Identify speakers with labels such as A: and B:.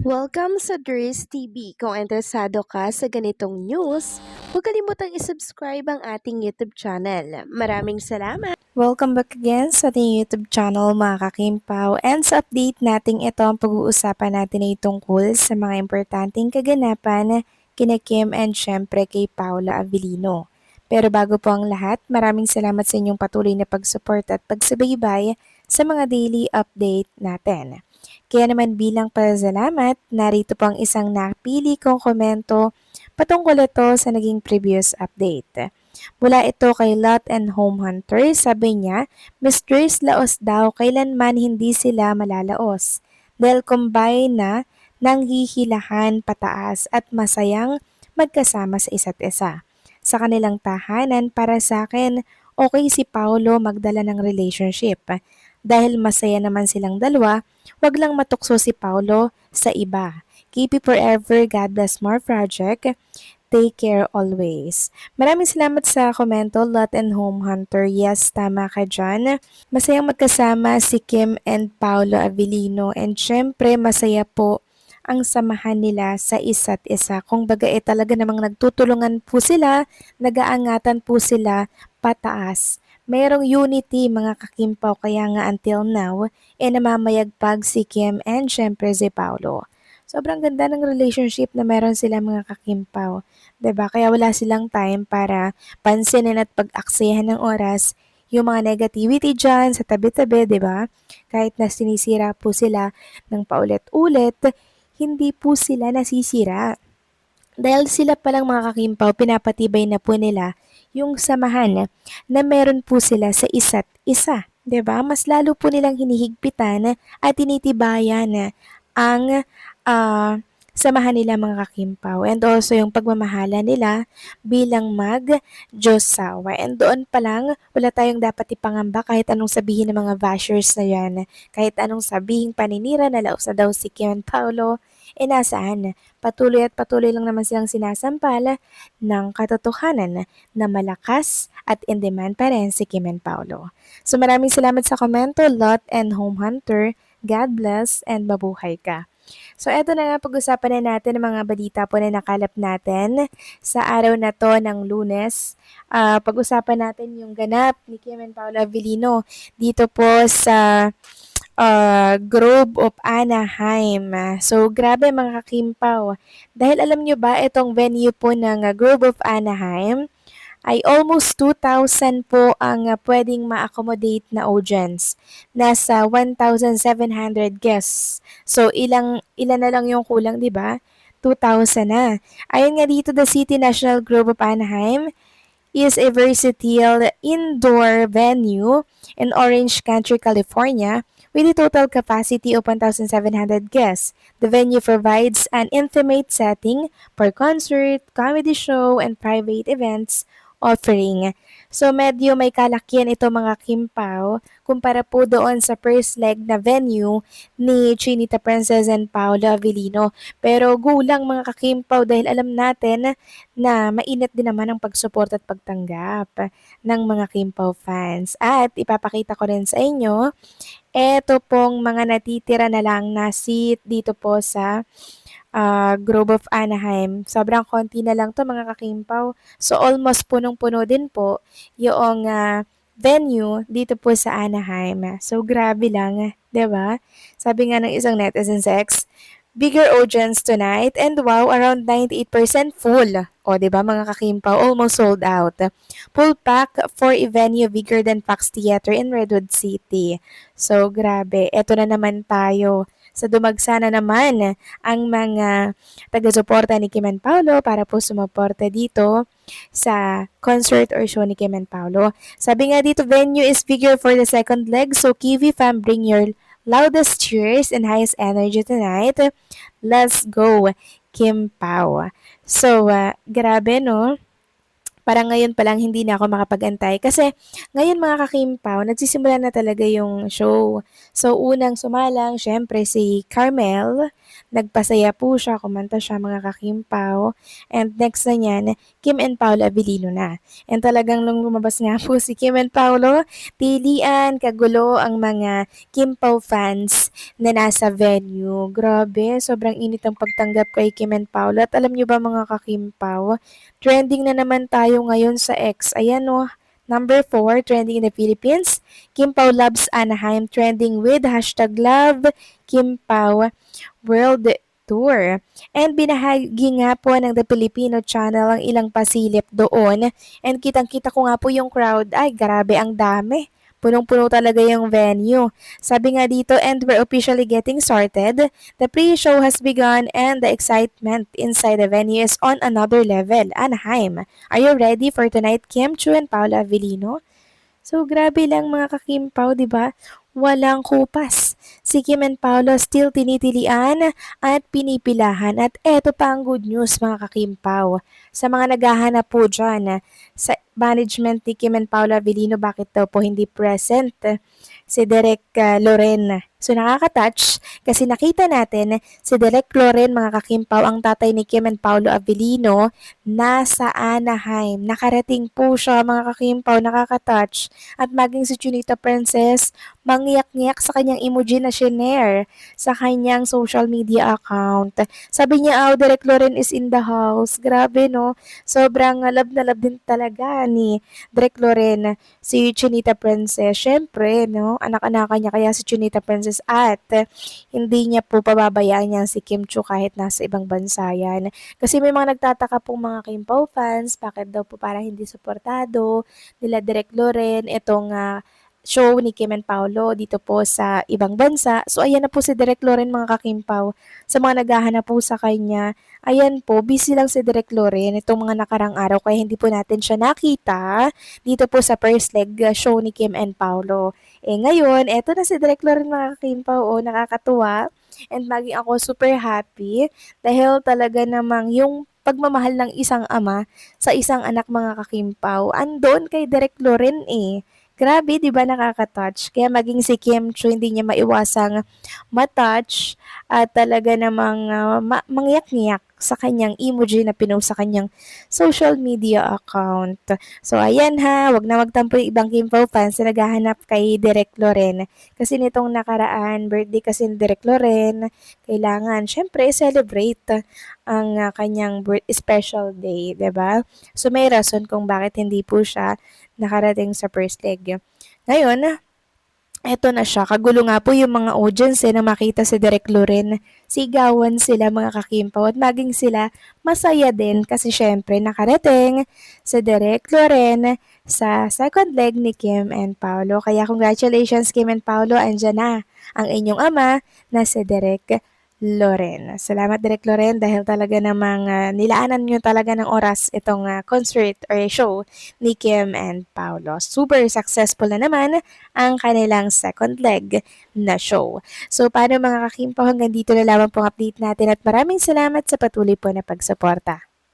A: Welcome sa Dries TV. Kung interesado ka sa ganitong news, huwag kalimutang isubscribe ang ating YouTube channel. Maraming salamat!
B: Welcome back again sa ating YouTube channel mga kakimpaw, and sa update natin ito ang pag-uusapan natin ay tungkol sa mga importanteng kaganapan kina Kim and syempre kay Paula Avellino. Pero bago po ang lahat, maraming salamat sa inyong patuloy na pag-support at pagsubaybay sa mga daily update natin. Kaya naman bilang pasalamat, narito po ang isang napili kong komento patungkol ito sa naging previous update. Mula ito kay Lot and Home Hunter, sabi niya, Mistress Laos daw kailanman hindi sila malalaos dahil combine na nanghihilahan pataas at masayang magkasama sa isa't isa. Sa kanilang tahanan, para sa akin, okay si Paolo magdala ng relationship. Dahil masaya naman silang dalawa, wag lang matukso si Paolo sa iba. Keep it forever, God bless more project. Take care always. Maraming salamat sa komento, Lot and Home Hunter. Yes, tama ka dyan. Masayang magkasama si Kim and Paolo Avellino, and syempre masaya po ang samahan nila sa isa't isa. Kung baga talaga namang nagtutulungan po sila, nagaangatan po sila pataas. Mayroong unity mga kakimpaw, kaya nga until now, namamayagpag si Kim and syempre si Paolo. Sobrang ganda ng relationship na meron sila mga kakimpaw. 'Di ba? Kaya wala silang time para pansinin at pag-aksiyahan ng oras yung mga negativity dyan sa tabi-tabi, 'di ba? Kahit na sinisira po sila ng paulit-ulit, hindi po sila nasisira. Dahil sila palang mga kakimpaw, pinapatibay na po nila yung samahan na meron po sila sa isa't isa. 'Di ba? Mas lalo po nilang hinihigpitan at tinitibayan ang samahan nila mga kakimpaw, and also yung pagmamahala nila bilang mag-Diyosawa. And doon pa lang, wala tayong dapat ipangamba kahit anong sabihin ng mga bashers na yan. Kahit anong sabihin paninira na laos na daw si Kim and Paolo, nasaan? Patuloy at patuloy lang naman silang sinasampal ng katotohanan na malakas at in demand pa rin si Kim and Paolo. So maraming salamat sa komento, Lot and Home Hunter. God bless and mabuhay ka. So eto na nga, pag-usapan na natin ang mga balita po na nakalap natin sa araw na to ng Lunes. Pag-usapan natin yung ganap ni Kim and Paula Avellino dito po sa Grove of Anaheim. So grabe mga kakimpaw. Dahil alam nyo ba, itong venue po ng Grove of Anaheim ay almost 2,000 po ang pwedeng ma-accommodate na audience. Nasa 1,700 guests. So ilan na lang yung kulang, 'di ba? 2,000 na. Ayon nga dito, the City National Grove of Anaheim is a versatile indoor venue in Orange County, California, with a total capacity of 1,700 guests. The venue provides an intimate setting for concert, comedy show, and private events offering. So medyo may kalakihan ito mga kimpaw kumpara po doon sa first leg na venue ni Chinita Princess and Paolo Avellino. Pero gulang mga kakimpaw dahil alam natin na mainit din naman ang pagsupport at pagtanggap ng mga Kimpaw fans. At ipapakita ko rin sa inyo, eto pong mga natitira na lang na seat dito po sa Grove of Anaheim. Sobrang konti na lang to mga kakimpaw. So almost punong-puno din po yung venue dito po sa Anaheim. So grabe lang, 'di ba? Sabi nga ng isang netizen sex, bigger audience tonight, and wow, around 98% full. O, di ba mga kakimpaw, almost sold out. Full pack for a venue bigger than Fox Theater in Redwood City. So, grabe. Eto na naman tayo. Sa dumagsa na naman ang mga taga-suporta ni Kim and Paolo para po sumuporta dito sa concert or show ni Kim and Paolo. Sabi nga dito, venue is bigger for the second leg, so Kiwi fam, bring your loudest cheers and highest energy tonight. Let's go, Kim Pao. So, grabe no? Parang ngayon pa lang hindi na ako makapag-antay kasi ngayon mga kakimpaw, nagsisimula na talaga yung show. So unang sumalang, syempre si Carmel Nagpasaya po siya, kumanta siya mga kakimpaw. And next na niyan, Kim and Paolo Avellino na. And talagang nung lumabas nga po si Kim and Paolo, tilian, kagulo ang mga Kimpaw fans na nasa venue. Grabe, sobrang init ang pagtanggap kay Kim and Paolo. At alam niyo ba mga kakimpaw, trending na naman tayo ngayon sa X. Ayan o, number 4, trending in the Philippines. Kim Pao loves Anaheim, trending with hashtag love Kim Pao World Tour. And binahagi nga po ng The Filipino Channel ang ilang pasilip doon. And kitang-kita ko nga po yung crowd. Ay, grabe, ang dami. Punong-puno talaga yung venue. Sabi nga dito, and we're officially getting started. The pre-show has begun and the excitement inside the venue is on another level. Anaheim, are you ready for tonight, Kim Chu and Paula Avellino? So, grabe lang mga kakimpaw, di ba? Walang kupas. Si Kim and Paolo still tinitilian at pinipilahan. At eto pa ang good news mga kakimpaw. Sa mga naghahanap po dyan, sa management ni Kim and Paolo Avellino, bakit daw po hindi present si Derek Loren? So nakaka-touch kasi nakita natin si Derek Loren mga kakimpaw, ang tatay ni Kim and Paolo Avellino, nasa Anaheim. Nakarating po siya mga kakimpaw, nakaka-touch. At maging si Chinita Princess, mangyak-ngyak sa kanyang emoji na shinare sa kanyang social media account. Sabi niya, oh, Derek Loren is in the house. Grabe, no? Sobrang love na love din talaga ni Derek Loren si Chinita Princess. Syempre, no? Anak-anaka niya kaya si Chinita Princess at hindi niya po pababayaan niya si Kim Chu kahit nasa ibang bansa yan. Kasi may mga nagtataka pong mga Kimpaw fans, bakit daw po parang hindi suportado nila Derek Loren itong show ni Kim and Paolo dito po sa ibang bansa. So, ayan na po si Derek Loren mga kakimpaw. Sa mga naghahanap po sa kanya, ayan po, busy lang si Derek Loren itong mga nakarang araw kaya hindi po natin siya nakita dito po sa first leg show ni Kim and Paolo. Ngayon, eto na si Derek Loren mga kakimpaw. Nakakatuwa. And maging ako super happy dahil talaga namang yung pagmamahal ng isang ama sa isang anak mga kakimpaw, andon kay Derek Loren eh. Grabe, di ba nakaka-touch? Kaya maging si Kim Chu, hindi niya maiwasang matouch at talaga namang mangyak-ngyak sa kanyang emoji na pinost sa kanyang social media account. So, ayan ha, wag na magtampo yung ibang Kim Pao fans na naghahanap kay Derek Loren. Kasi nitong nakaraan, birthday kasi ni Derek Loren, kailangan, syempre, celebrate ang kanyang special day, 'di ba? So, may rason kung bakit hindi po siya nakarating sa first leg. Ngayon, eto na siya. Kagulo nga po yung mga audience na makita si Derek Loren. Sigawan sila mga kakimpaw at maging sila masaya din kasi syempre nakarating si Derek Loren sa second leg ni Kim and Paolo. Kaya congratulations Kim and Paolo, andyan na ang inyong ama na si Derek Loren. Salamat Derek Loren dahil talaga namang nilaanan nyo talaga ng oras itong concert or show ni Kim and Paolo. Super successful na naman ang kanilang second leg na show. So paano mga kakimpaw, hanggang dito na lamang pong update natin at maraming salamat sa patuloy po na pagsuporta.